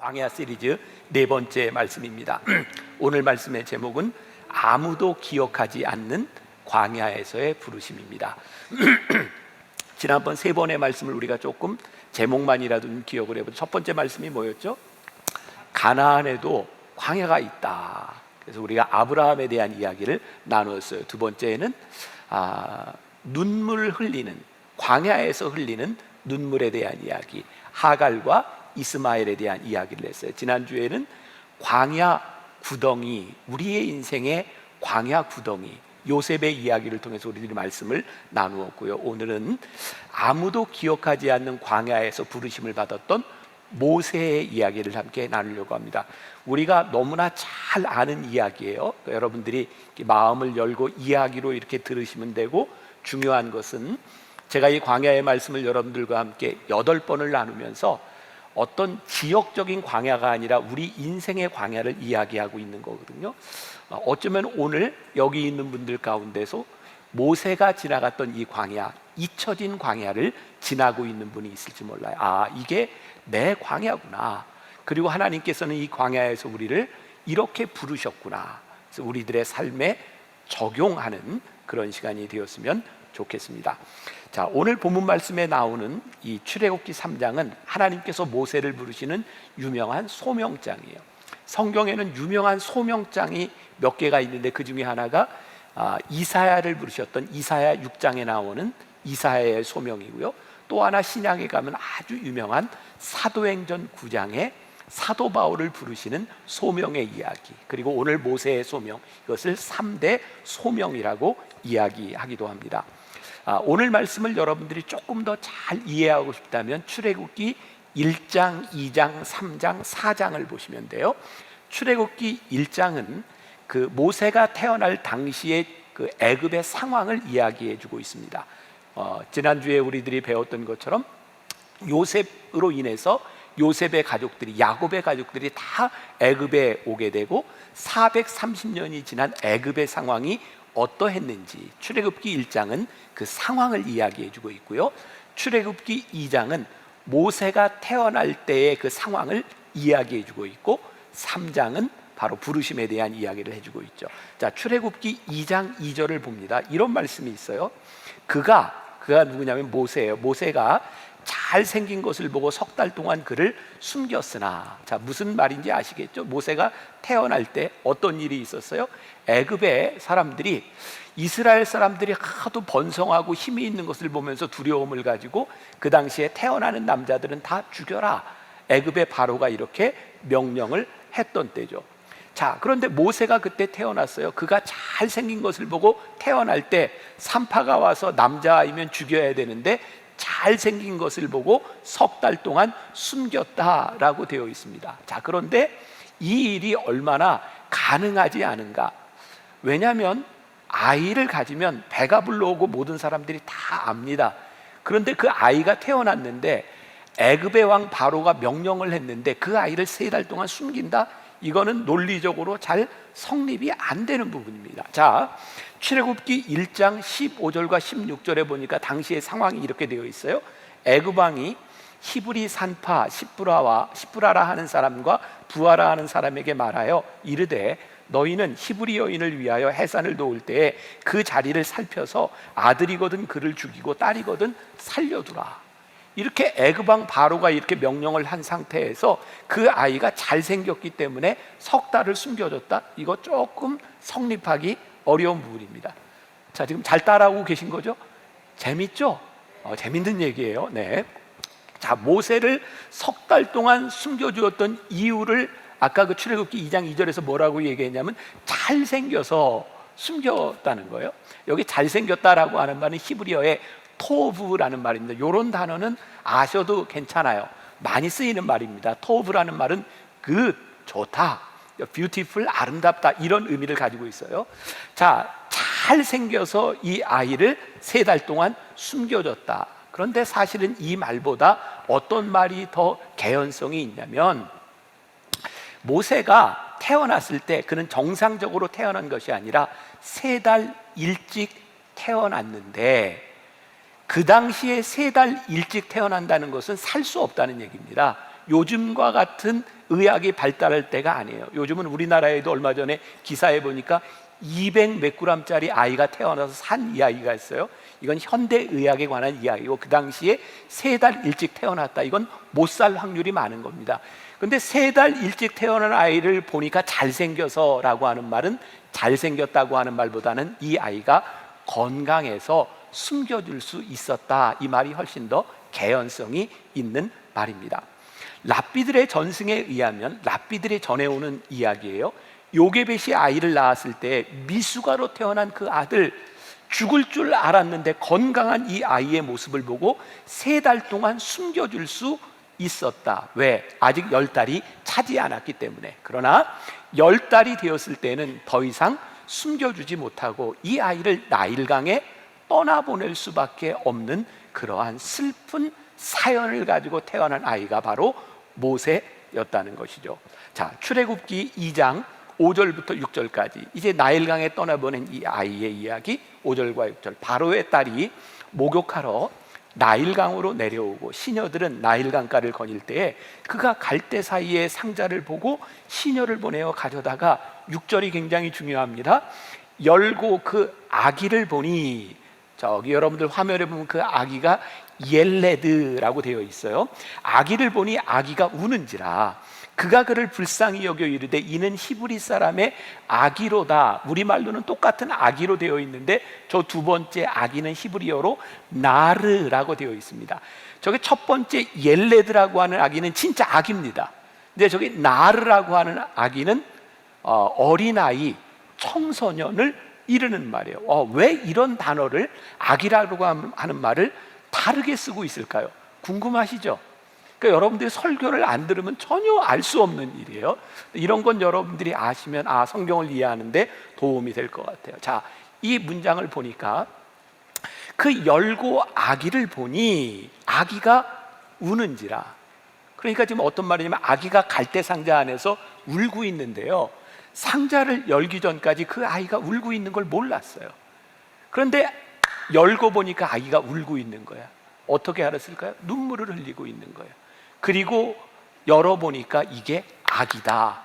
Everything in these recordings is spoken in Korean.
광야 시리즈 네 번째 말씀입니다. 오늘 말씀의 제목은 아무도 기억하지 않는 광야에서의 부르심입니다. 지난번 세 번의 말씀을 우리가 조금 제목만이라도 좀 기억을 해보죠. 첫 번째 말씀이 뭐였죠? 가나안에도 광야가 있다. 그래서 우리가 아브라함에 대한 이야기를 나누었어요. 두 번째는 눈물 흘리는, 광야에서 흘리는 눈물에 대한 이야기, 하갈과 이스마엘에 대한 이야기를 했어요. 지난주에는 광야 구덩이, 우리의 인생의 광야 구덩이, 요셉의 이야기를 통해서 우리들이 말씀을 나누었고요. 오늘은 아무도 기억하지 않는 광야에서 부르심을 받았던 모세의 이야기를 함께 나누려고 합니다. 우리가 너무나 잘 아는 이야기예요. 여러분들이 마음을 열고 이야기로 이렇게 들으시면 되고, 중요한 것은 제가 이 광야의 말씀을 여러분들과 함께 8번을 나누면서 어떤 지역적인 광야가 아니라 우리 인생의 광야를 이야기하고 있는 거거든요. 어쩌면 오늘 여기 있는 분들 가운데서 모세가 지나갔던 이 광야, 잊혀진 광야를 지나고 있는 분이 있을지 몰라요. 이게 내 광야구나. 그리고 하나님께서는 이 광야에서 우리를 이렇게 부르셨구나. 그래서 우리들의 삶에 적용하는 그런 시간이 되었으면 좋겠습니다. 자, 오늘 본문 말씀에 나오는 이 출애굽기 3장은 하나님께서 모세를 부르시는 유명한 소명장이에요. 성경에는 유명한 소명장이 몇 개가 있는데 그 중에 하나가 이사야를 부르셨던 이사야 6장에 나오는 이사야의 소명이고요. 또 하나 신약에 가면 아주 유명한 사도행전 9장에 사도 바울을 부르시는 소명의 이야기, 그리고 오늘 모세의 소명, 이것을 3대 소명이라고 이야기하기도 합니다. 오늘 말씀을 여러분들이 조금 더 잘 이해하고 싶다면 출애굽기 1장, 2장, 3장, 4장을 보시면 돼요. 출애굽기 1장은 그 모세가 태어날 당시의 그 애굽의 상황을 이야기해 주고 있습니다. 지난주에 우리들이 배웠던 것처럼 요셉으로 인해서 요셉의 가족들이, 야곱의 가족들이 다 애굽에 오게 되고 430년이 지난 애굽의 상황이 어떠했는지 출애굽기 1장은 그 상황을 이야기해 주고 있고요. 출애굽기 2장은 모세가 태어날 때의 그 상황을 이야기해 주고 있고, 3장은 바로 부르심에 대한 이야기를 해주고 있죠. 자, 출애굽기 2장 2절을 봅니다. 이런 말씀이 있어요. 그가 누구냐면 모세예요. 모세가 잘생긴 것을 보고 석 달 동안 그를 숨겼으나, 자, 무슨 말인지 아시겠죠? 모세가 태어날 때 어떤 일이 있었어요? 애굽의 사람들이, 이스라엘 사람들이 하도 번성하고 힘이 있는 것을 보면서 두려움을 가지고 그 당시에 태어나는 남자들은 다 죽여라, 애굽의 바로가 이렇게 명령을 했던 때죠. 자, 그런데 모세가 그때 태어났어요. 그가 잘생긴 것을 보고 태어날 때 산파가 와서 남자아이면 죽여야 되는데 잘생긴 것을 보고 석 달 동안 숨겼다라고 되어 있습니다. 자, 그런데 이 일이 얼마나 가능하지 않은가? 왜냐하면 아이를 가지면 배가 불러오고 모든 사람들이 다 압니다. 그런데 그 아이가 태어났는데 애굽의 왕 바로가 명령을 했는데 그 아이를 3달 동안 숨긴다? 이거는 논리적으로 잘 성립이 안 되는 부분입니다. 자, 출애굽기 1장 15절과 16절에 보니까 당시의 상황이 이렇게 되어 있어요. 애굽 왕이 히브리 산파 시브라라 하는 사람과 부하라 하는 사람에게 말하여 이르되, 너희는 히브리 여인을 위하여 해산을 도울 때에 그 자리를 살펴서 아들이거든 그를 죽이고 딸이거든 살려두라. 이렇게 애굽 왕 바로가 이렇게 명령을 한 상태에서 그 아이가 잘생겼기 때문에 석 달을 숨겨줬다? 이거 조금 성립하기 어려운 부분입니다. 자, 지금 잘 따라오고 계신 거죠? 재밌죠? 재밌는 얘기예요. 네. 자, 모세를 석 달 동안 숨겨주었던 이유를 아까 그 출애굽기 2장 2절에서 뭐라고 얘기했냐면 잘생겨서 숨겼다는 거예요. 여기 잘생겼다라고 하는 말은 히브리어의 토브라는 말입니다. 이런 단어는 아셔도 괜찮아요. 많이 쓰이는 말입니다. 토브라는 말은 good, 좋다, beautiful, 아름답다, 이런 의미를 가지고 있어요. 자, 잘생겨서 이 아이를 3달 동안 숨겨줬다. 그런데 사실은 이 말보다 어떤 말이 더 개연성이 있냐면, 모세가 태어났을 때 그는 정상적으로 태어난 것이 아니라 3달 일찍 태어났는데, 그 당시에 3달 일찍 태어난다는 것은 살 수 없다는 얘기입니다. 요즘과 같은 의학이 발달할 때가 아니에요. 요즘은 우리나라에도 얼마 전에 기사에 보니까 200 몇 g짜리 아이가 태어나서 산 이야기가 있어요. 이건 현대 의학에 관한 이야기고, 그 당시에 3달 일찍 태어났다, 이건 못 살 확률이 많은 겁니다. 근데 3달 일찍 태어난 아이를 보니까 잘생겨서라고 하는 말은, 잘생겼다고 하는 말보다는 이 아이가 건강해서 숨겨줄 수 있었다, 이 말이 훨씬 더 개연성이 있는 말입니다. 랍비들의 전승에 의하면, 랍비들이 전해오는 이야기예요. 요게벳이 아이를 낳았을 때 미숙아로 태어난 그 아들, 죽을 줄 알았는데 건강한 이 아이의 모습을 보고 3달 동안 숨겨줄 수 있었다. 왜? 아직 10달이 차지 않았기 때문에. 그러나 10달이 되었을 때는 더 이상 숨겨주지 못하고 이 아이를 나일강에 떠나보낼 수밖에 없는 그러한 슬픈 사연을 가지고 태어난 아이가 바로 모세였다는 것이죠. 자, 출애굽기 2장 5절부터 6절까지 이제 나일강에 떠나보낸 이 아이의 이야기. 5절과 6절, 바로의 딸이 목욕하러 나일강으로 내려오고 시녀들은 나일강가를 거닐 때에 그가 갈대 사이에 상자를 보고 시녀를 보내어 가져다가, 6절이 굉장히 중요합니다. 열고 그 아기를 보니, 저기 여러분들 화면에 보면 그 아기가 옐레드라고 되어 있어요. 아기를 보니 아기가 우는지라 그가 그를 불쌍히 여겨 이르되 이는 히브리 사람의 아기로다. 우리말로는 똑같은 아기로 되어 있는데 저 두 번째 아기는 히브리어로 나르라고 되어 있습니다. 저게 첫 번째 옐레드라고 하는 아기는 진짜 아기입니다. 근데 저기 나르라고 하는 아기는 어린아이, 청소년을 이르는 말이에요. 왜 이런 단어를, 아기라고 하는 말을 다르게 쓰고 있을까요? 궁금하시죠? 그러니까 여러분들이 설교를 안 들으면 전혀 알 수 없는 일이에요. 이런 건 여러분들이 아시면 성경을 이해하는데 도움이 될 것 같아요. 자, 이 문장을 보니까 그 열고 아기를 보니 아기가 우는지라. 그러니까 지금 어떤 말이냐면 아기가 갈대 상자 안에서 울고 있는데요, 상자를 열기 전까지 그 아이가 울고 있는 걸 몰랐어요. 그런데 열고 보니까 아기가 울고 있는 거야. 어떻게 알았을까요? 눈물을 흘리고 있는 거예요. 그리고 열어보니까 이게 아기다.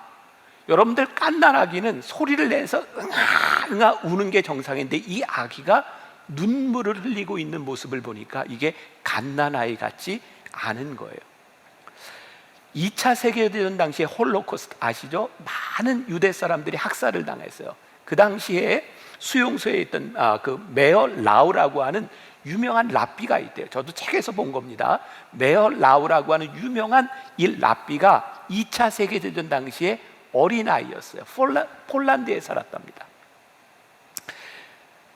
여러분들, 갓난 아기는 소리를 내서 응아 우는 게 정상인데 이 아기가 눈물을 흘리고 있는 모습을 보니까 이게 갓난 아이 같지 않은 거예요. 2차 세계대전 당시에 홀로코스트 아시죠? 많은 유대 사람들이 학살을 당했어요. 그 당시에 수용소에 있던 그 메어 라우라고 하는 유명한 랍비가 있대요. 저도 책에서 본 겁니다. 메어 라우라고 하는 유명한 이 랍비가 2차 세계대전 당시에 어린아이였어요. 폴란드에 살았답니다.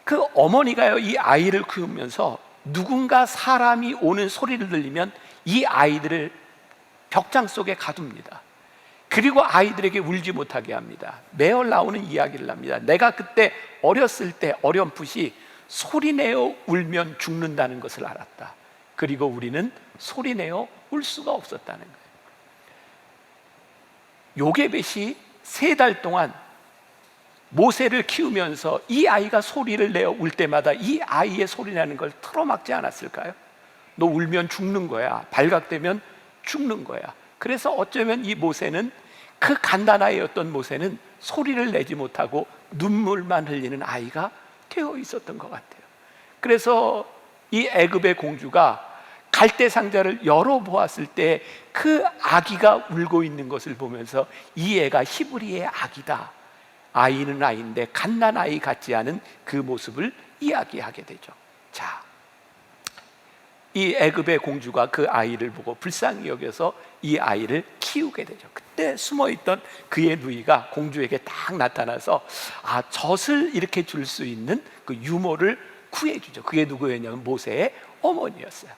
그 어머니가요, 이 아이를 키우면서 누군가 사람이 오는 소리를 들리면 이 아이들을 벽장 속에 가둡니다. 그리고 아이들에게 울지 못하게 합니다. 매어 나오는 이야기를 합니다. 내가 그때 어렸을 때 어렴풋이 소리내어 울면 죽는다는 것을 알았다. 그리고 우리는 소리내어 울 수가 없었다는 거예요. 요게벳이 3달 동안 모세를 키우면서 이 아이가 소리를 내어 울 때마다 이 아이의 소리나는 걸 틀어막지 않았을까요? 너 울면 죽는 거야. 발각되면 죽는 거야. 그래서 어쩌면 이 모세는, 그 갓난아이였던 모세는 소리를 내지 못하고 눈물만 흘리는 아이가 되어 있었던 것 같아요. 그래서 이 애굽의 공주가 갈대 상자를 열어보았을 때 그 아기가 울고 있는 것을 보면서 이 애가 히브리의 아기다. 아이는 아이인데 갓난아이 같지 않은 그 모습을 이야기하게 되죠. 자, 이 애굽의 공주가 그 아이를 보고 불쌍히 여겨서 이 아이를 키우게 되죠. 그때 숨어있던 그의 누이가 공주에게 딱 나타나서 젖을 이렇게 줄 수 있는 그 유모를 구해주죠. 그게 누구였냐면 모세의 어머니였어요.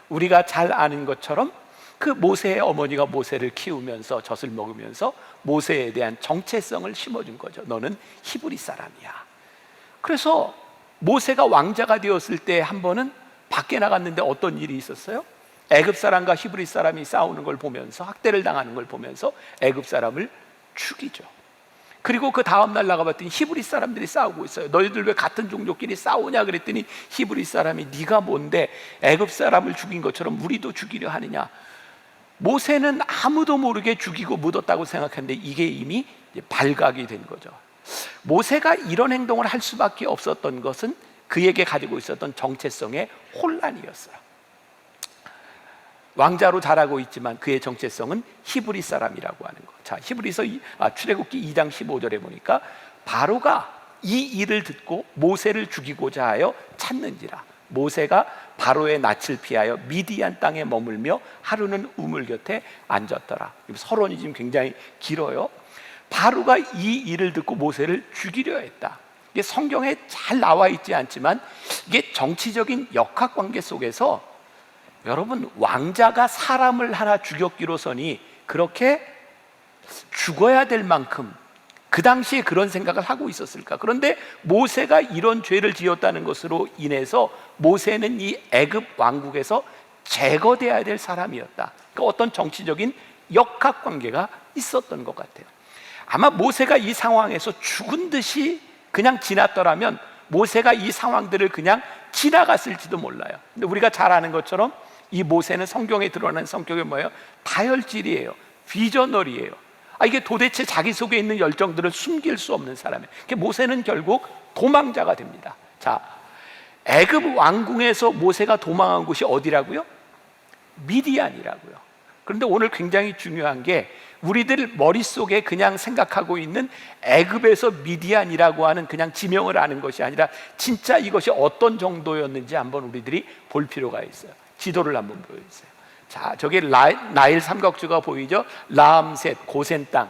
우리가 잘 아는 것처럼 그 모세의 어머니가 모세를 키우면서 젖을 먹으면서 모세에 대한 정체성을 심어준 거죠. 너는 히브리 사람이야. 그래서 모세가 왕자가 되었을 때 한 번은 밖에 나갔는데 어떤 일이 있었어요? 애굽 사람과 히브리 사람이 싸우는 걸 보면서, 학대를 당하는 걸 보면서 애굽 사람을 죽이죠. 그리고 그 다음날 나가봤더니 히브리 사람들이 싸우고 있어요. 너희들 왜 같은 종족끼리 싸우냐 그랬더니 히브리 사람이 네가 뭔데 애굽 사람을 죽인 것처럼 우리도 죽이려 하느냐. 모세는 아무도 모르게 죽이고 묻었다고 생각했는데 이게 이미 발각이 된 거죠. 모세가 이런 행동을 할 수밖에 없었던 것은 그에게 가지고 있었던 정체성의 혼란이었어요. 왕자로 자라고 있지만 그의 정체성은 히브리 사람이라고 하는 거. 자, 출애굽기 2장 15절에 보니까 바로가 이 일을 듣고 모세를 죽이고자 하여 찾는지라. 모세가 바로의 낯을 피하여 미디안 땅에 머물며 하루는 우물 곁에 앉았더라. 서론이 지금 굉장히 길어요. 바로가 이 일을 듣고 모세를 죽이려 했다. 이게 성경에 잘 나와 있지 않지만 이게 정치적인 역학관계 속에서 여러분, 왕자가 사람을 하나 죽였기로서니 그렇게 죽어야 될 만큼 그 당시에 그런 생각을 하고 있었을까? 그런데 모세가 이런 죄를 지었다는 것으로 인해서 모세는 이 애굽 왕국에서 제거되어야 될 사람이었다. 그러니까 어떤 정치적인 역학관계가 있었던 것 같아요. 아마 모세가 이 상황에서 죽은 듯이 그냥 지났더라면 모세가 이 상황들을 그냥 지나갔을지도 몰라요. 근데 우리가 잘 아는 것처럼 이 모세는 성경에 드러난 성격이 뭐예요? 다혈질이에요. 비저널이에요. 이게 도대체 자기 속에 있는 열정들을 숨길 수 없는 사람이에요. 모세는 결국 도망자가 됩니다. 자, 애굽 왕궁에서 모세가 도망한 곳이 어디라고요? 미디안이라고요. 그런데 오늘 굉장히 중요한 게 우리들 머릿속에 그냥 생각하고 있는 애굽에서 미디안이라고 하는 그냥 지명을 아는 것이 아니라 진짜 이것이 어떤 정도였는지 한번 우리들이 볼 필요가 있어요. 지도를 한번 보여주세요. 자, 저기 나일 삼각주가 보이죠? 라암셋, 고센 땅,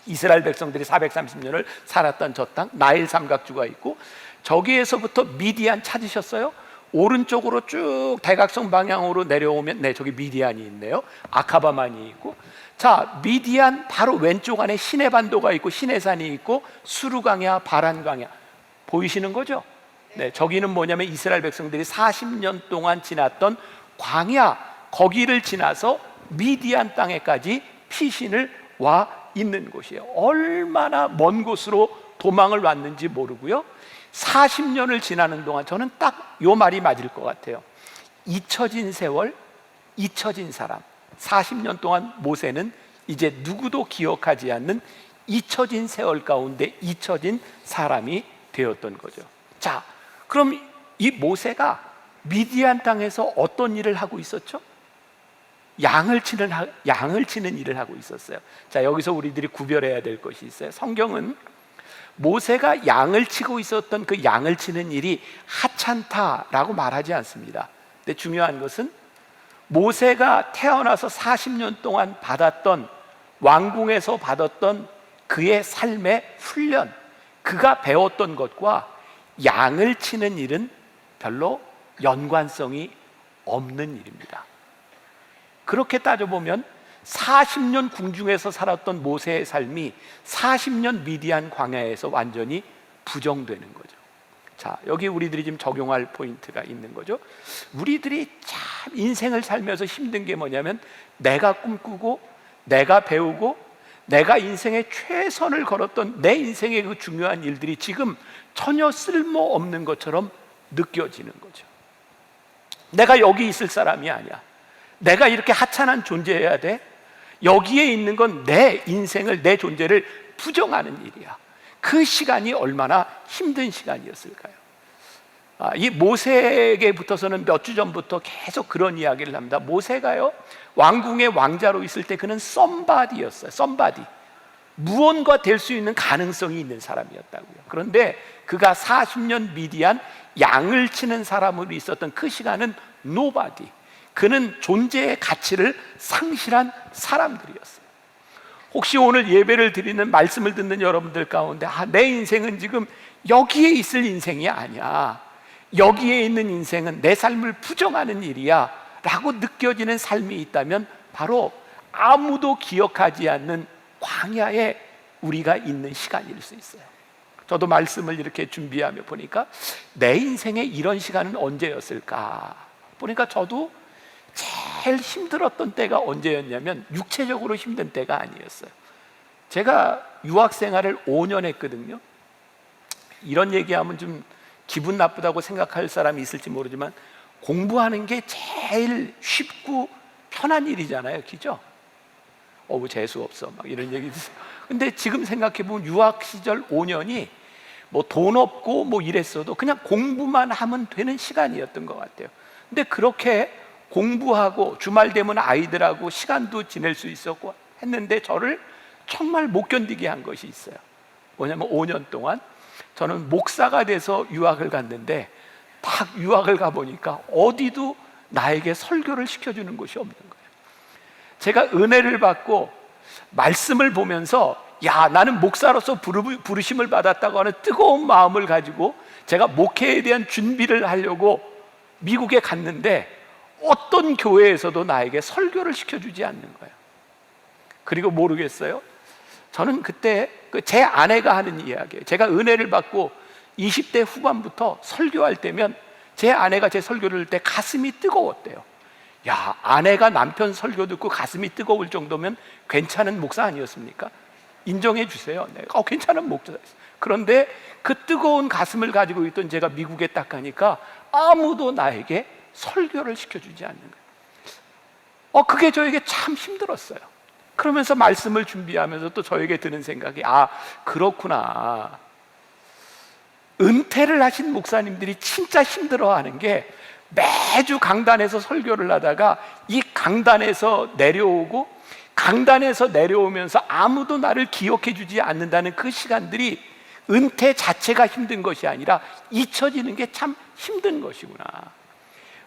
이스라엘 백성들이 430년을 살았던 저 땅, 나일 삼각주가 있고, 저기에서부터 미디안 찾으셨어요? 오른쪽으로 쭉 대각선 방향으로 내려오면 저기 미디안이 있네요. 아카바만이 있고, 자, 미디안 바로 왼쪽 안에 시내반도가 있고 시내산이 있고 수르강야, 바란강야 보이시는 거죠? 네, 저기는 뭐냐면 이스라엘 백성들이 40년 동안 지났던 광야, 거기를 지나서 미디안 땅에까지 피신을 와 있는 곳이에요. 얼마나 먼 곳으로 도망을 왔는지 모르고요. 40년을 지나는 동안 저는 딱 요 말이 맞을 것 같아요. 잊혀진 세월, 잊혀진 사람. 40년 동안 모세는 이제 누구도 기억하지 않는 잊혀진 세월 가운데 잊혀진 사람이 되었던 거죠. 자, 그럼 이 모세가 미디안 땅에서 어떤 일을 하고 있었죠? 양을 치는 일을 하고 있었어요. 자, 여기서 우리들이 구별해야 될 것이 있어요. 성경은 모세가 양을 치고 있었던 그 양을 치는 일이 하찮다라고 말하지 않습니다. 근데 중요한 것은 모세가 태어나서 40년 동안 받았던, 왕궁에서 받았던 그의 삶의 훈련, 그가 배웠던 것과 양을 치는 일은 별로 연관성이 없는 일입니다. 그렇게 따져보면 40년 궁중에서 살았던 모세의 삶이 40년 미디안 광야에서 완전히 부정되는 거죠. 자, 여기 우리들이 지금 적용할 포인트가 있는 거죠. 우리들이 참 인생을 살면서 힘든 게 뭐냐면 내가 꿈꾸고 내가 배우고 내가 인생에 최선을 걸었던 내 인생의 그 중요한 일들이 지금 전혀 쓸모없는 것처럼 느껴지는 거죠. 내가 여기 있을 사람이 아니야. 내가 이렇게 하찮은 존재여야 돼? 여기에 있는 건 내 인생을, 내 존재를 부정하는 일이야. 그 시간이 얼마나 힘든 시간이었을까요? 이 모세에게 붙어서는 몇 주 전부터 계속 그런 이야기를 합니다. 모세가요, 왕궁의 왕자로 있을 때 그는 썸바디였어요. 썸바디, 무언가 될 수 있는 가능성이 있는 사람이었다고요. 그런데 그가 40년 미디안 양을 치는 사람으로 있었던 그 시간은 노바디, 그는 존재의 가치를 상실한 사람들이었어요. 혹시 오늘 예배를 드리는, 말씀을 듣는 여러분들 가운데 내 인생은 지금 여기에 있을 인생이 아니야, 여기에 있는 인생은 내 삶을 부정하는 일이야 라고 느껴지는 삶이 있다면 바로 아무도 기억하지 않는 광야에 우리가 있는 시간일 수 있어요. 저도 말씀을 이렇게 준비하며 보니까 내 인생에 이런 시간은 언제였을까 보니까 저도 제일 힘들었던 때가 언제였냐면 육체적으로 힘든 때가 아니었어요. 제가 유학 생활을 5년 했거든요. 이런 얘기하면 좀 기분 나쁘다고 생각할 사람이 있을지 모르지만 공부하는 게 제일 쉽고 편한 일이잖아요, 그죠? 어우 재수 없어 막 이런 얘기 있어요. 근데 지금 생각해 보면 유학 시절 5년이 뭐 돈 없고 뭐 이랬어도 그냥 공부만 하면 되는 시간이었던 것 같아요. 근데 그렇게 공부하고 주말 되면 아이들하고 시간도 지낼 수 있었고 했는데 저를 정말 못 견디게 한 것이 있어요. 뭐냐면 5년 동안 저는 목사가 돼서 유학을 갔는데 딱 유학을 가보니까 어디도 나에게 설교를 시켜주는 곳이 없는 거예요. 제가 은혜를 받고 말씀을 보면서 야, 나는 목사로서 부르심을 받았다고 하는 뜨거운 마음을 가지고 제가 목회에 대한 준비를 하려고 미국에 갔는데 어떤 교회에서도 나에게 설교를 시켜주지 않는 거예요. 그리고 모르겠어요, 저는 그때 제 아내가 하는 이야기예요. 제가 은혜를 받고 20대 후반부터 설교할 때면 제 아내가 제 설교를 할 때 가슴이 뜨거웠대요. 야, 아내가 남편 설교 듣고 가슴이 뜨거울 정도면 괜찮은 목사 아니었습니까? 인정해 주세요. 네. 괜찮은 목사였어요. 그런데 그 뜨거운 가슴을 가지고 있던 제가 미국에 딱 가니까 아무도 나에게 설교를 시켜주지 않는 거예요. 그게 저에게 참 힘들었어요. 그러면서 말씀을 준비하면서 또 저에게 드는 생각이 그렇구나. 은퇴를 하신 목사님들이 진짜 힘들어하는 게 매주 강단에서 설교를 하다가 이 강단에서 내려오고 강단에서 내려오면서 아무도 나를 기억해 주지 않는다는 그 시간들이 은퇴 자체가 힘든 것이 아니라 잊혀지는 게 참 힘든 것이구나.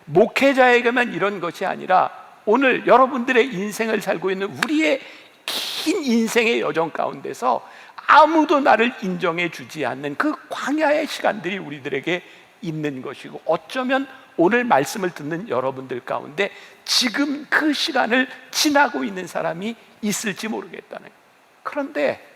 목회자에게만 이런 것이 아니라 오늘 여러분들의 인생을 살고 있는 우리의 긴 인생의 여정 가운데서 아무도 나를 인정해 주지 않는 그 광야의 시간들이 우리들에게 있는 것이고, 어쩌면 오늘 말씀을 듣는 여러분들 가운데 지금 그 시간을 지나고 있는 사람이 있을지 모르겠다는 거예요. 그런데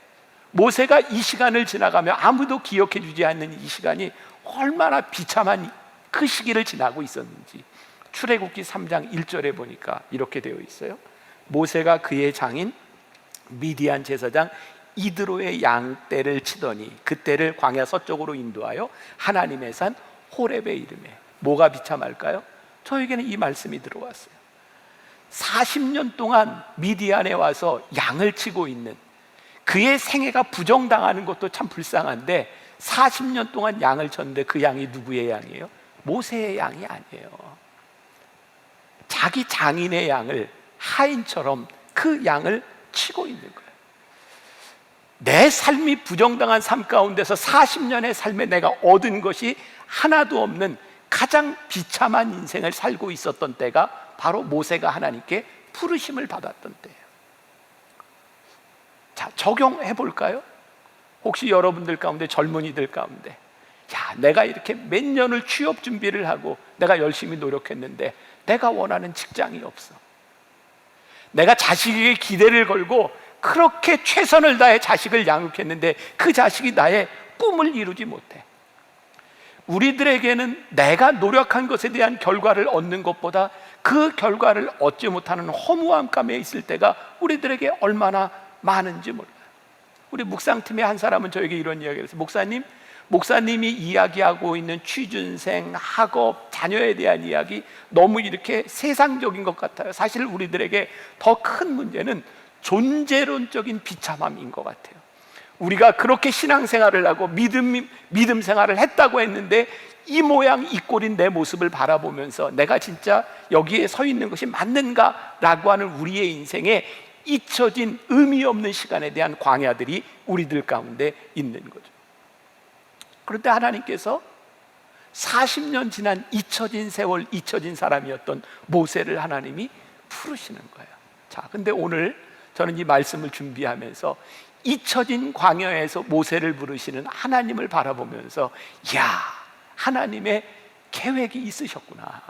모세가 이 시간을 지나가며 아무도 기억해 주지 않는 이 시간이 얼마나 비참한 그 시기를 지나고 있었는지 출애굽기 3장 1절에 보니까 이렇게 되어 있어요. 모세가 그의 장인 미디안 제사장 이드로의 양떼를 치더니 그떼를 광야 서쪽으로 인도하여 하나님의 산 호렙에 이르매. 뭐가 비참할까요? 저에게는 이 말씀이 들어왔어요. 40년 동안 미디안에 와서 양을 치고 있는 그의 생애가 부정당하는 것도 참 불쌍한데 40년 동안 양을 쳤는데 그 양이 누구의 양이에요? 모세의 양이 아니에요. 자기 장인의 양을 하인처럼 그 양을 치고 있는 거예요. 내 삶이 부정당한 삶 가운데서 40년의 삶에 내가 얻은 것이 하나도 없는 가장 비참한 인생을 살고 있었던 때가 바로 모세가 하나님께 부르심을 받았던 때예요. 자, 적용해 볼까요? 혹시 여러분들 가운데, 젊은이들 가운데, 야, 내가 이렇게 몇 년을 취업 준비를 하고 내가 열심히 노력했는데 내가 원하는 직장이 없어. 내가 자식에게 기대를 걸고 그렇게 최선을 다해 자식을 양육했는데 그 자식이 나의 꿈을 이루지 못해. 우리들에게는 내가 노력한 것에 대한 결과를 얻는 것보다 그 결과를 얻지 못하는 허무함 감에 있을 때가 우리들에게 얼마나 많은지 몰라요. 우리 묵상팀의 한 사람은 저에게 이런 이야기를 했어요. 목사님이 이야기하고 있는 취준생, 학업, 자녀에 대한 이야기 너무 이렇게 세상적인 것 같아요. 사실 우리들에게 더 큰 문제는 존재론적인 비참함인 것 같아요. 우리가 그렇게 신앙생활을 하고 믿음 생활을 했다고 했는데 이 모양 이 꼴인 내 모습을 바라보면서 내가 진짜 여기에 서 있는 것이 맞는가라고 하는 우리의 인생에 잊혀진 의미 없는 시간에 대한 광야들이 우리들 가운데 있는 거죠. 그런데 하나님께서 40년 지난 잊혀진 세월, 잊혀진 사람이었던 모세를 하나님이 부르시는 거예요. 자, 근데 오늘 저는 이 말씀을 준비하면서 잊혀진 광야에서 모세를 부르시는 하나님을 바라보면서 야, 하나님의 계획이 있으셨구나.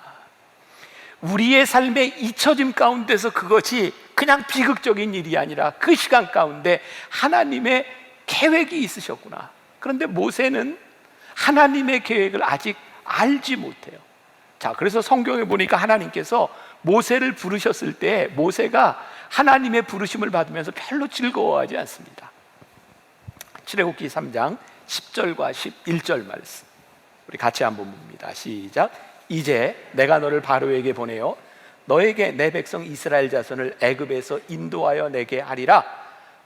우리의 삶의 잊혀짐 가운데서 그것이 그냥 비극적인 일이 아니라 그 시간 가운데 하나님의 계획이 있으셨구나. 그런데 모세는 하나님의 계획을 아직 알지 못해요. 자, 그래서 성경에 보니까 하나님께서 모세를 부르셨을 때 모세가 하나님의 부르심을 받으면서 별로 즐거워하지 않습니다. 출애굽기 3장 10절과 11절 말씀 우리 같이 한번 봅니다. 시작. 이제 내가 너를 바로에게 보내어 너에게 내 백성 이스라엘 자손을 애굽에서 인도하여 내게 하리라.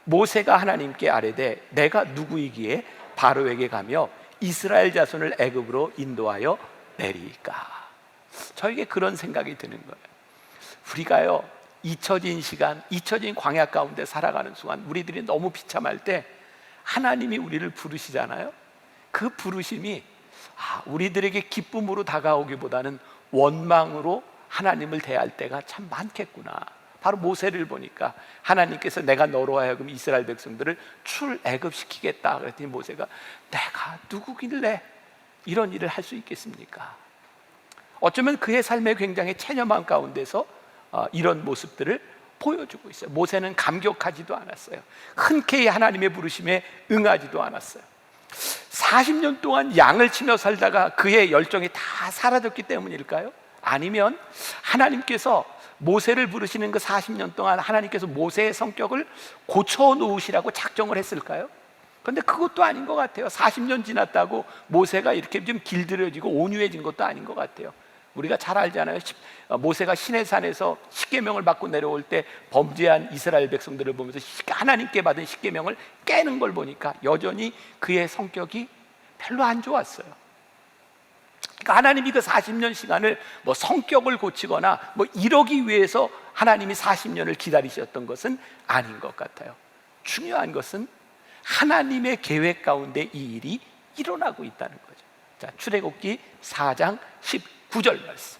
모세가 하나님께 아뢰되 내가 누구이기에 바로에게 가며 이스라엘 자손을 애굽으로 인도하여 내리까. 저에게 그런 생각이 드는 거예요. 우리가요, 잊혀진 시간, 잊혀진 광야 가운데 살아가는 순간, 우리들이 너무 비참할 때 하나님이 우리를 부르시잖아요. 그 부르심이 우리들에게 기쁨으로 다가오기보다는 원망으로 하나님을 대할 때가 참 많겠구나. 바로 모세를 보니까 하나님께서 내가 너로 하여금 이스라엘 백성들을 출애굽시키겠다 그랬더니 모세가 내가 누구길래 이런 일을 할 수 있겠습니까? 어쩌면 그의 삶의 굉장히 체념한 가운데서 이런 모습들을 보여주고 있어요. 모세는 감격하지도 않았어요. 흔쾌히 하나님의 부르심에 응하지도 않았어요. 40년 동안 양을 치며 살다가 그의 열정이 다 사라졌기 때문일까요? 아니면 하나님께서 모세를 부르시는 그 40년 동안 하나님께서 모세의 성격을 고쳐놓으시라고 작정을 했을까요? 그런데 그것도 아닌 것 같아요. 40년 지났다고 모세가 이렇게 좀 길들여지고 온유해진 것도 아닌 것 같아요. 우리가 잘 알잖아요. 모세가 시내산에서 십계명을 받고 내려올 때 범죄한 이스라엘 백성들을 보면서 하나님께 받은 십계명을 깨는 걸 보니까 여전히 그의 성격이 별로 안 좋았어요. 그러니까 하나님이 그 40년 시간을 성격을 고치거나 이러기 위해서 하나님이 40년을 기다리셨던 것은 아닌 것 같아요. 중요한 것은 하나님의 계획 가운데 이 일이 일어나고 있다는 거죠. 자, 출애굽기 4장 19절 말씀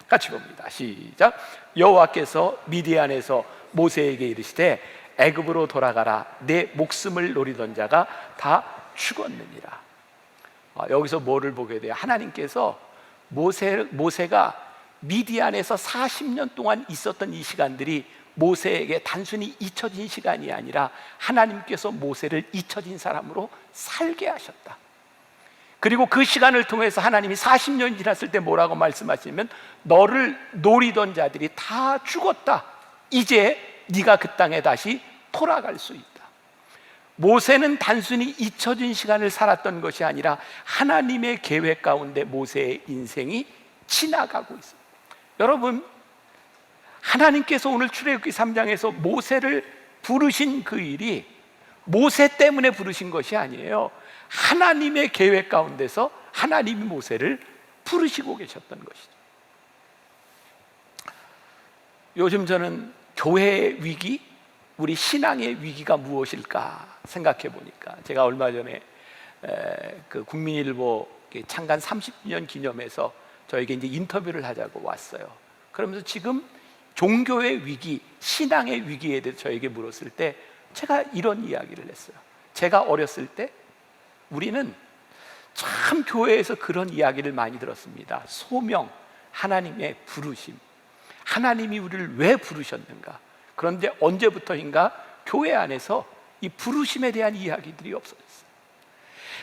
같이 봅니다. 시작. 여호와께서 미디안에서 모세에게 이르시되 애굽으로 돌아가라. 내 목숨을 노리던 자가 다 죽었느니라. 여기서 뭐를 보게 돼요? 하나님께서 모세가 미디안에서 40년 동안 있었던 이 시간들이 모세에게 단순히 잊혀진 시간이 아니라 하나님께서 모세를 잊혀진 사람으로 살게 하셨다. 그리고 그 시간을 통해서 하나님이 40년이 지났을 때 뭐라고 말씀하시냐면 너를 노리던 자들이 다 죽었다. 이제 네가 그 땅에 다시 돌아갈 수 있다. 모세는 단순히 잊혀진 시간을 살았던 것이 아니라 하나님의 계획 가운데 모세의 인생이 지나가고 있습니다. 여러분, 하나님께서 오늘 출애굽기 3장에서 모세를 부르신 그 일이 모세 때문에 부르신 것이 아니에요. 하나님의 계획 가운데서 하나님이 모세를 부르시고 계셨던 것이죠. 요즘 저는 교회의 위기, 우리 신앙의 위기가 무엇일까 생각해 보니까 제가 얼마 전에 그 국민일보 창간 30주년 기념해서 저에게 이제 인터뷰를 하자고 왔어요. 그러면서 지금 종교의 위기, 신앙의 위기에 대해서 저에게 물었을 때 제가 이런 이야기를 했어요. 제가 어렸을 때 우리는 참 교회에서 그런 이야기를 많이 들었습니다. 소명, 하나님의 부르심, 하나님이 우리를 왜 부르셨는가. 그런데 언제부터인가 교회 안에서 이 부르심에 대한 이야기들이 없어졌어요.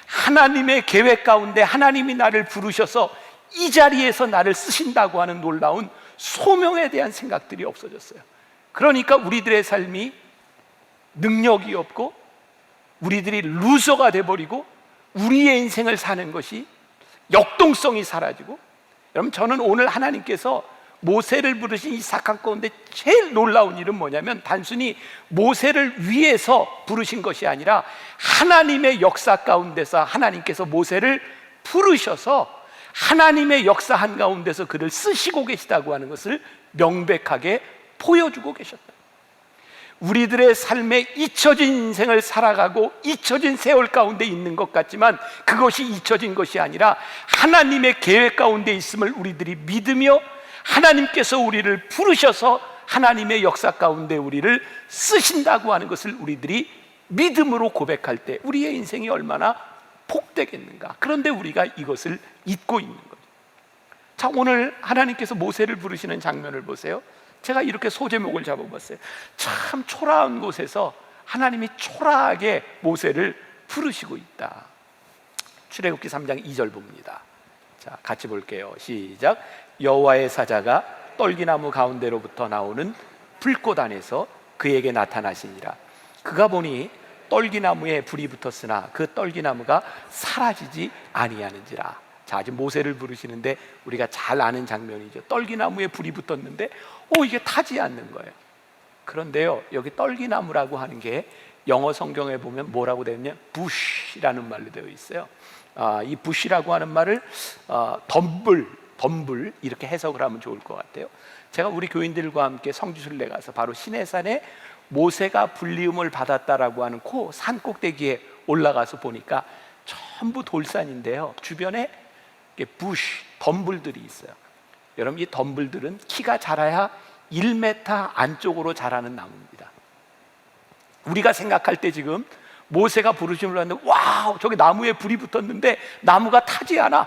하나님의 계획 가운데 하나님이 나를 부르셔서 이 자리에서 나를 쓰신다고 하는 놀라운 소명에 대한 생각들이 없어졌어요. 그러니까 우리들의 삶이 능력이 없고 우리들이 루저가 돼버리고 우리의 인생을 사는 것이 역동성이 사라지고, 여러분, 저는 오늘 하나님께서 모세를 부르신 이 사건 가운데 제일 놀라운 일은 뭐냐면 단순히 모세를 위해서 부르신 것이 아니라 하나님의 역사 가운데서 하나님께서 모세를 부르셔서 하나님의 역사 한가운데서 그를 쓰시고 계시다고 하는 것을 명백하게 보여주고 계셨다. 우리들의 삶에 잊혀진 인생을 살아가고 잊혀진 세월 가운데 있는 것 같지만 그것이 잊혀진 것이 아니라 하나님의 계획 가운데 있음을 우리들이 믿으며 하나님께서 우리를 부르셔서 하나님의 역사 가운데 우리를 쓰신다고 하는 것을 우리들이 믿음으로 고백할 때 우리의 인생이 얼마나 복되겠는가. 그런데 우리가 이것을 잊고 있는 거죠. 자, 오늘 하나님께서 모세를 부르시는 장면을 보세요. 제가 이렇게 소제목을 잡아봤어요. 참 초라한 곳에서 하나님이 초라하게 모세를 부르시고 있다. 출애굽기 3장 2절 봅니다. 자, 같이 볼게요. 시작. 여호와의 사자가 떨기나무 가운데로부터 나오는 불꽃 안에서 그에게 나타나시니라. 그가 보니 떨기나무에 불이 붙었으나 그 떨기나무가 사라지지 아니하는지라. 자, 지금 모세를 부르시는데 우리가 잘 아는 장면이죠. 떨기나무에 불이 붙었는데 이게 타지 않는 거예요. 그런데요, 여기 떨기나무라고 하는 게 영어 성경에 보면 뭐라고 되어 있냐면 bush라는 말로 되어 있어요. 이 bush라고 하는 말을 덤불 이렇게 해석을 하면 좋을 것 같아요. 제가 우리 교인들과 함께 성지순례 가서 바로 시내산에 모세가 불리움을 받았다라고 하는 산 꼭대기에 올라가서 보니까 전부 돌산인데요, 주변에 부시, 덤불들이 있어요. 여러분, 이 덤불들은 키가 자라야 1m 안쪽으로 자라는 나무입니다. 우리가 생각할 때 지금 모세가 부르심을 받는데 와우, 저기 나무에 불이 붙었는데 나무가 타지 않아.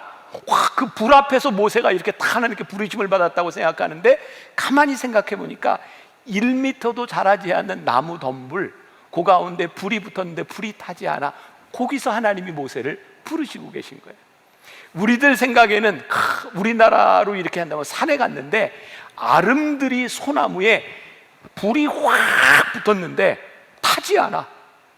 와, 그 불 앞에서 모세가 이렇게 하나님 이렇게 부르심을 받았다고 생각하는데, 가만히 생각해 보니까 1m도 자라지 않는 나무 덤불, 그 가운데 불이 붙었는데 불이 타지 않아. 거기서 하나님이 모세를 부르시고 계신 거예요. 우리들 생각에는 우리나라로 이렇게 한다면 산에 갔는데 아름드리 소나무에 불이 확 붙었는데 타지 않아.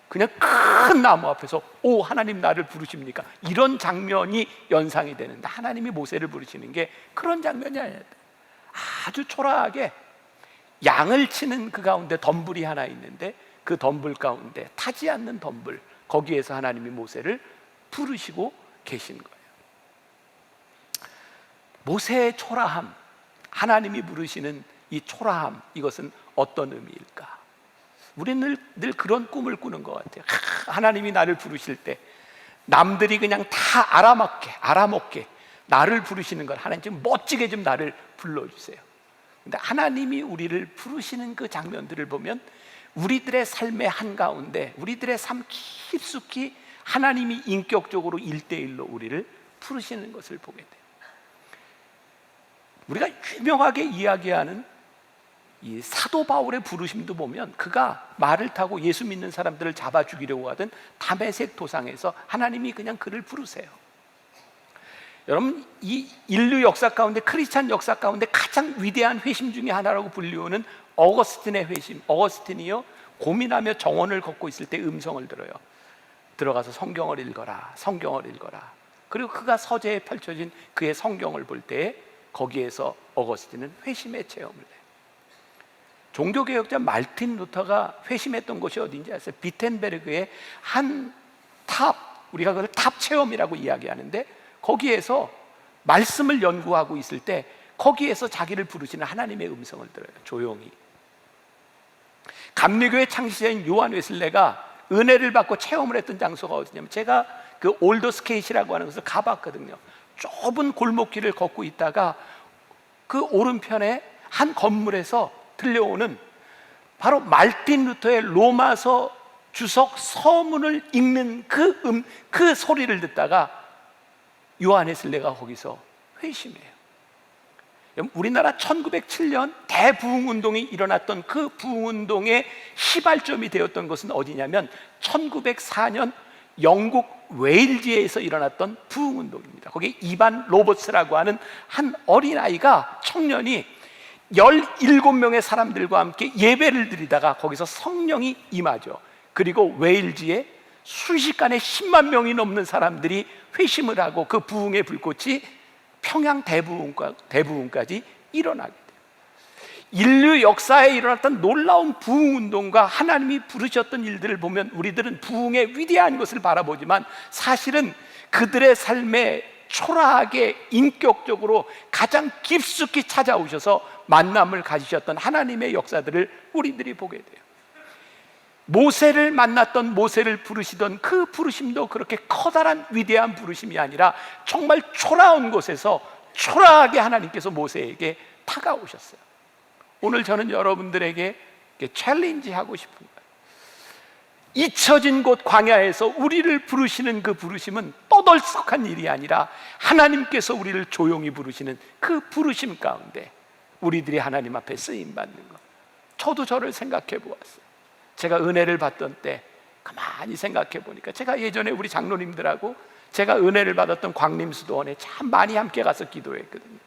그냥 큰 나무 앞에서 하나님 나를 부르십니까? 이런 장면이 연상이 되는데, 하나님이 모세를 부르시는 게 그런 장면이 아니에요. 아주 초라하게 양을 치는 그 가운데 덤불이 하나 있는데, 그 덤불 가운데 타지 않는 덤불, 거기에서 하나님이 모세를 부르시고 계신 거예요. 모세의 초라함, 하나님이 부르시는 이 초라함, 이것은 어떤 의미일까? 우리는 늘 그런 꿈을 꾸는 것 같아요. 하나님이 나를 부르실 때 남들이 그냥 다 알아먹게 나를 부르시는 걸, 하나님 좀 멋지게 좀 나를 불러주세요. 근데 하나님이 우리를 부르시는 그 장면들을 보면 우리들의 삶의 한가운데, 우리들의 삶 깊숙이 하나님이 인격적으로 1대1로 우리를 부르시는 것을 보게 돼요. 우리가 유명하게 이야기하는 이 사도 바울의 부르심도 보면, 그가 말을 타고 예수 믿는 사람들을 잡아 죽이려고 하던 다메섹 도상에서 하나님이 그냥 그를 부르세요. 여러분, 이 인류 역사 가운데, 크리스찬 역사 가운데 가장 위대한 회심 중에 하나라고 불리우는 어거스틴의 회심. 어거스틴이요, 고민하며 정원을 걷고 있을 때 음성을 들어요. 들어가서 성경을 읽어라, 성경을 읽어라. 그리고 그가 서재에 펼쳐진 그의 성경을 볼 때 거기에서 어거스틴은 회심의 체험을 해요. 종교개혁자 말틴 루터가 회심했던 곳이 어딘지 아세요? 비텐베르그의 한 탑, 우리가 그걸 탑 체험이라고 이야기하는데, 거기에서 말씀을 연구하고 있을 때 거기에서 자기를 부르시는 하나님의 음성을 들어요. 조용히. 감리교의 창시자인 요한 웨슬레가 은혜를 받고 체험을 했던 장소가 어디냐면, 제가 그 올더 스케이시라고 하는 것을 가봤거든요. 좁은 골목길을 걷고 있다가 그 오른편에 한 건물에서 들려오는 바로 말틴 루터의 로마서 주석 서문을 읽는 그 소리를 듣다가 요한 웨슬레가 거기서 회심해요. 우리나라 1907년 대부흥운동이 일어났던 그 부흥운동의 시발점이 되었던 것은 어디냐면 1904년 영국 웨일즈에서 일어났던 부흥운동입니다. 거기에 이반 로버츠라고 하는 한 어린아이가, 청년이 17명의 사람들과 함께 예배를 드리다가 거기서 성령이 임하죠. 그리고 웨일즈에 순식간에 10만 명이 넘는 사람들이 회심을 하고 그 부흥의 불꽃이 평양 대부흥까지 일어나게 돼요. 인류 역사에 일어났던 놀라운 부흥운동과 하나님이 부르셨던 일들을 보면 우리들은 부흥의 위대한 것을 바라보지만, 사실은 그들의 삶에 초라하게 인격적으로 가장 깊숙이 찾아오셔서 만남을 가지셨던 하나님의 역사들을 우리들이 보게 돼요. 모세를 만났던, 모세를 부르시던 그 부르심도 그렇게 커다란 위대한 부르심이 아니라 정말 초라한 곳에서 초라하게 하나님께서 모세에게 다가오셨어요. 오늘 저는 여러분들에게 챌린지 하고 싶은 거예요. 잊혀진 곳 광야에서 우리를 부르시는 그 부르심은 떠들썩한 일이 아니라 하나님께서 우리를 조용히 부르시는 그 부르심 가운데 우리들이 하나님 앞에 쓰임받는 것. 저도 저를 생각해 보았어요. 제가 은혜를 받던 때 가만히 생각해 보니까, 제가 예전에 우리 장로님들하고 제가 은혜를 받았던 광림수도원에 참 많이 함께 가서 기도했거든요.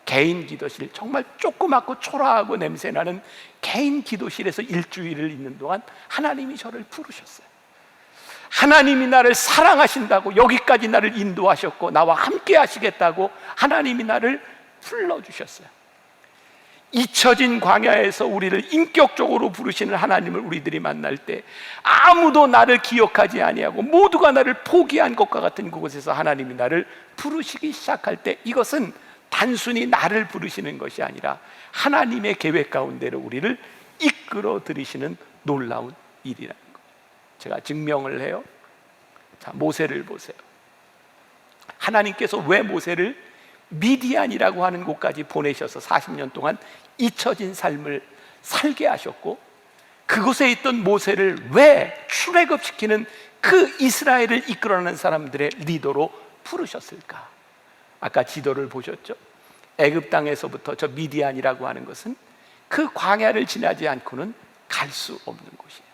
개인 기도실, 정말 조그맣고 초라하고 냄새나는 개인 기도실에서 일주일을 있는 동안 하나님이 저를 부르셨어요. 하나님이 나를 사랑하신다고 여기까지 나를 인도하셨고 나와 함께 하시겠다고 하나님이 나를 불러주셨어요. 잊혀진 광야에서 우리를 인격적으로 부르시는 하나님을 우리들이 만날 때 아무도 나를 기억하지 아니하고 모두가 나를 포기한 것과 같은 그곳에서 하나님이 나를 부르시기 시작할 때 이것은 단순히 나를 부르시는 것이 아니라 하나님의 계획 가운데로 우리를 이끌어 들이시는 놀라운 일이라는 거예요. 제가 증명을 해요. 자, 모세를 보세요. 하나님께서 왜 모세를 미디안이라고 하는 곳까지 보내셔서 40년 동안 잊혀진 삶을 살게 하셨고, 그곳에 있던 모세를 왜 출애굽시키는 그 이스라엘을 이끌어내는 사람들의 리더로 부르셨을까? 아까 지도를 보셨죠? 애굽 땅에서부터 저 미디안이라고 하는 것은 그 광야를 지나지 않고는 갈 수 없는 곳이에요.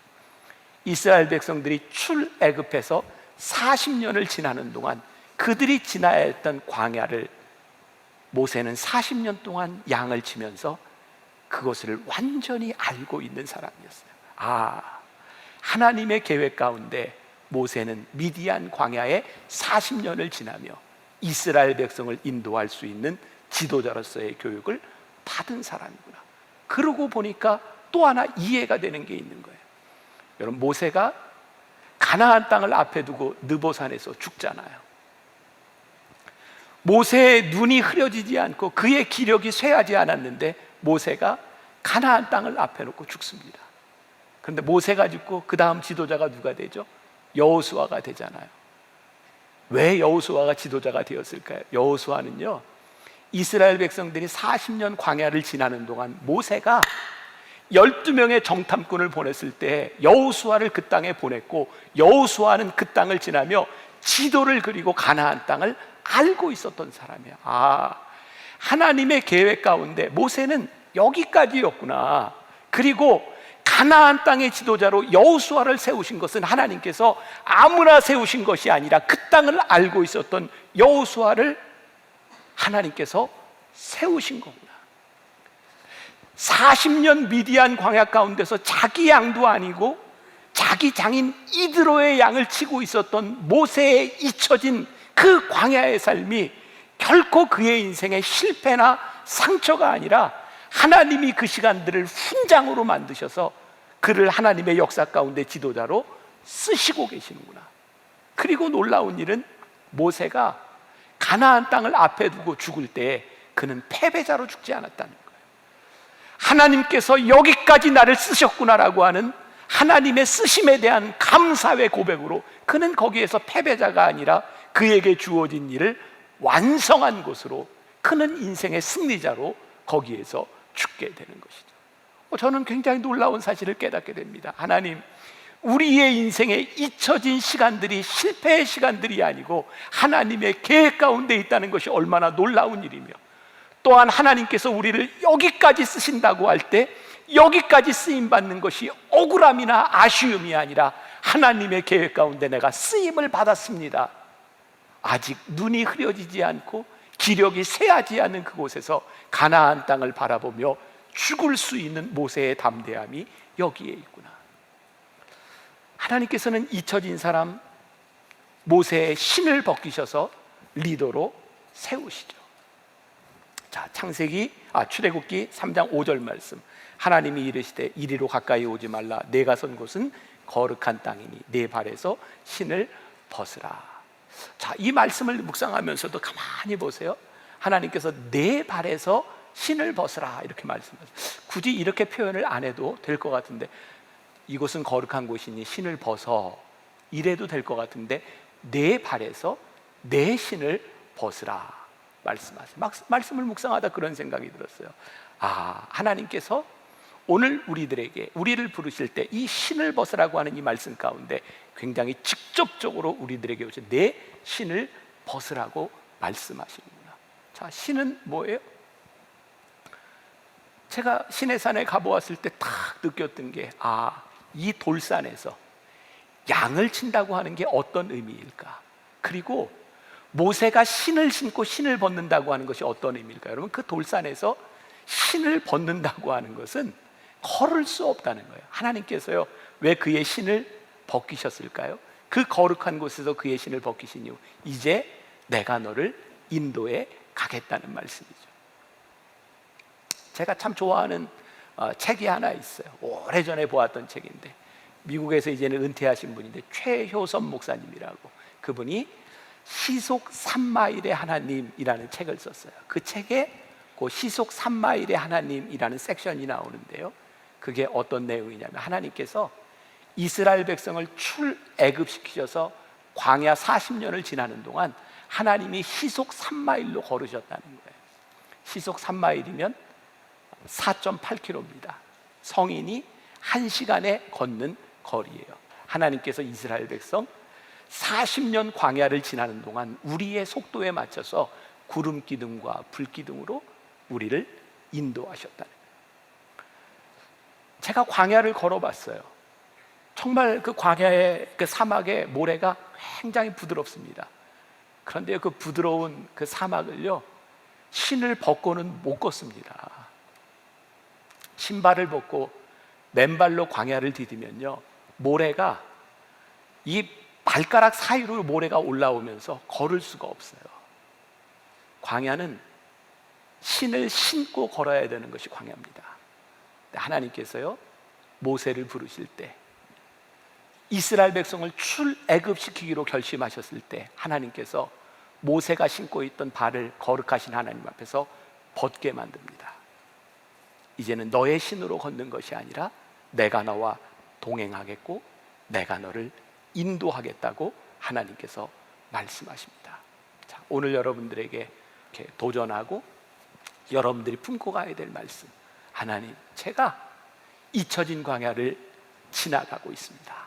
이스라엘 백성들이 출애굽해서 40년을 지나는 동안 그들이 지나야 했던 광야를 모세는 40년 동안 양을 치면서 그것을 완전히 알고 있는 사람이었어요. 하나님의 계획 가운데 모세는 미디안 광야에 40년을 지나며 이스라엘 백성을 인도할 수 있는 지도자로서의 교육을 받은 사람이구나. 그러고 보니까 또 하나 이해가 되는 게 있는 거예요. 여러분, 모세가 가나안 땅을 앞에 두고 느보산에서 죽잖아요. 모세의 눈이 흐려지지 않고 그의 기력이 쇠하지 않았는데 모세가 가나안 땅을 앞에 놓고 죽습니다. 그런데 모세가 죽고 그 다음 지도자가 누가 되죠? 여호수아가 되잖아요. 왜 여호수아가 지도자가 되었을까요? 여호수아는요, 이스라엘 백성들이 40년 광야를 지나는 동안 모세가 12명의 정탐꾼을 보냈을 때 여호수아를 그 땅에 보냈고, 여호수아는 그 땅을 지나며 지도를 그리고 가나안 땅을 알고 있었던 사람이야. 하나님의 계획 가운데 모세는 여기까지였구나. 그리고 가나안 땅의 지도자로 여호수아를 세우신 것은 하나님께서 아무나 세우신 것이 아니라 그 땅을 알고 있었던 여호수아를 하나님께서 세우신 거구나. 40년 미디안 광야 가운데서 자기 양도 아니고 자기 장인 이드로의 양을 치고 있었던 모세의 잊혀진 그 광야의 삶이 결코 그의 인생의 실패나 상처가 아니라 하나님이 그 시간들을 훈장으로 만드셔서 그를 하나님의 역사 가운데 지도자로 쓰시고 계시는구나. 그리고 놀라운 일은 모세가 가나안 땅을 앞에 두고 죽을 때 그는 패배자로 죽지 않았다는 거예요. 하나님께서 여기까지 나를 쓰셨구나라고 하는 하나님의 쓰심에 대한 감사의 고백으로 그는 거기에서 패배자가 아니라 그에게 주어진 일을 완성한 것으로 그는 인생의 승리자로 거기에서 죽게 되는 것이죠. 저는 굉장히 놀라운 사실을 깨닫게 됩니다. 하나님, 우리의 인생에 잊혀진 시간들이 실패의 시간들이 아니고 하나님의 계획 가운데 있다는 것이 얼마나 놀라운 일이며, 또한 하나님께서 우리를 여기까지 쓰신다고 할 때 여기까지 쓰임받는 것이 억울함이나 아쉬움이 아니라 하나님의 계획 가운데 내가 쓰임을 받았습니다. 아직 눈이 흐려지지 않고 기력이 쇠하지 않은 그곳에서 가나안 땅을 바라보며 죽을 수 있는 모세의 담대함이 여기에 있구나. 하나님께서는 잊혀진 사람 모세의 신을 벗기셔서 리더로 세우시죠. 자, 출애굽기 3장 5절 말씀. 하나님이 이르시되 이리로 가까이 오지 말라. 내가 선 곳은 거룩한 땅이니 내 발에서 신을 벗으라. 자, 이 말씀을 묵상하면서도 가만히 보세요. 하나님께서 내 발에서 신을 벗으라 이렇게 말씀하세요. 굳이 이렇게 표현을 안 해도 될 것 같은데, 이곳은 거룩한 곳이니 신을 벗어 이래도 될 것 같은데 내 발에서 내 신을 벗으라 말씀하세요. 말씀을 묵상하다 그런 생각이 들었어요. 하나님께서 오늘 우리를 부르실 때 이 신을 벗으라고 하는 이 말씀 가운데 굉장히 직접적으로 우리들에게 오셔 내 신을 벗으라고 말씀하시는구나. 자, 신은 뭐예요? 제가 시내산에 가보았을 때 딱 느꼈던 게 이 돌산에서 양을 친다고 하는 게 어떤 의미일까? 그리고 모세가 신을 신고 신을 벗는다고 하는 것이 어떤 의미일까? 여러분, 그 돌산에서 신을 벗는다고 하는 것은 걸을 수 없다는 거예요. 하나님께서요, 왜 그의 신을 벗기셨을까요? 그 거룩한 곳에서 그의 신을 벗기신 이후 이제 내가 너를 인도에 가겠다는 말씀이죠. 제가 참 좋아하는 책이 하나 있어요. 오래전에 보았던 책인데 미국에서 이제는 은퇴하신 분인데 최효선 목사님이라고, 그분이 시속 3마일의 하나님이라는 책을 썼어요. 그 책에 그 시속 3마일의 하나님이라는 섹션이 나오는데요, 그게 어떤 내용이냐면 하나님께서 이스라엘 백성을 출애굽시키셔서 광야 40년을 지나는 동안 하나님이 시속 3마일로 걸으셨다는 거예요. 시속 3마일이면 4.8km입니다. 성인이 1시간에 걷는 거리예요. 하나님께서 이스라엘 백성 40년 광야를 지나는 동안 우리의 속도에 맞춰서 구름 기둥과 불 기둥으로 우리를 인도하셨다는 거예요. 제가 광야를 걸어봤어요. 정말 그 광야의 그 사막의 모래가 굉장히 부드럽습니다. 그런데 그 부드러운 그 사막을요, 신을 벗고는 못 걷습니다. 신발을 벗고 맨발로 광야를 디디면요, 모래가 이 발가락 사이로 모래가 올라오면서 걸을 수가 없어요. 광야는 신을 신고 걸어야 되는 것이 광야입니다. 하나님께서요, 모세를 부르실 때, 이스라엘 백성을 출애굽시키기로 결심하셨을 때 하나님께서 모세가 신고 있던 발을 거룩하신 하나님 앞에서 벗게 만듭니다. 이제는 너의 신으로 걷는 것이 아니라 내가 너와 동행하겠고 내가 너를 인도하겠다고 하나님께서 말씀하십니다. 자, 오늘 여러분들에게 이렇게 도전하고 여러분들이 품고 가야 될 말씀, 하나님, 제가 잊혀진 광야를 지나가고 있습니다.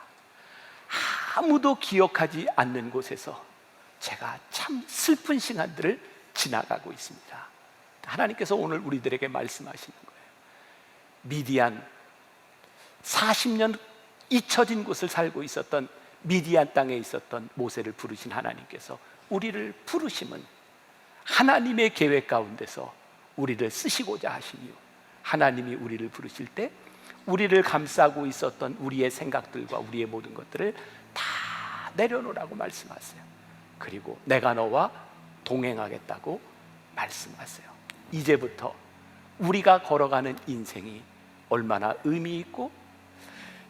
아무도 기억하지 않는 곳에서 제가 참 슬픈 시간들을 지나가고 있습니다. 하나님께서 오늘 우리들에게 말씀하시는 거예요. 미디안 40년 잊혀진 곳을 살고 있었던 미디안 땅에 있었던 모세를 부르신 하나님께서 우리를 부르심은 하나님의 계획 가운데서 우리를 쓰시고자 하시니요, 하나님이 우리를 부르실 때 우리를 감싸고 있었던 우리의 생각들과 우리의 모든 것들을 다 내려놓으라고 말씀하세요. 그리고 내가 너와 동행하겠다고 말씀하세요. 이제부터 우리가 걸어가는 인생이 얼마나 의미 있고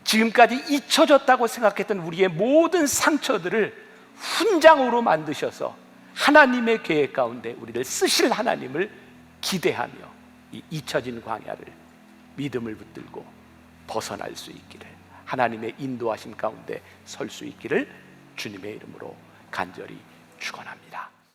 지금까지 잊혀졌다고 생각했던 우리의 모든 상처들을 훈장으로 만드셔서 하나님의 계획 가운데 우리를 쓰실 하나님을 기대하며 이 잊혀진 광야를 믿음을 붙들고 벗어날 수 있기를, 하나님의 인도하심 가운데 설 수 있기를 주님의 이름으로 간절히 축원합니다.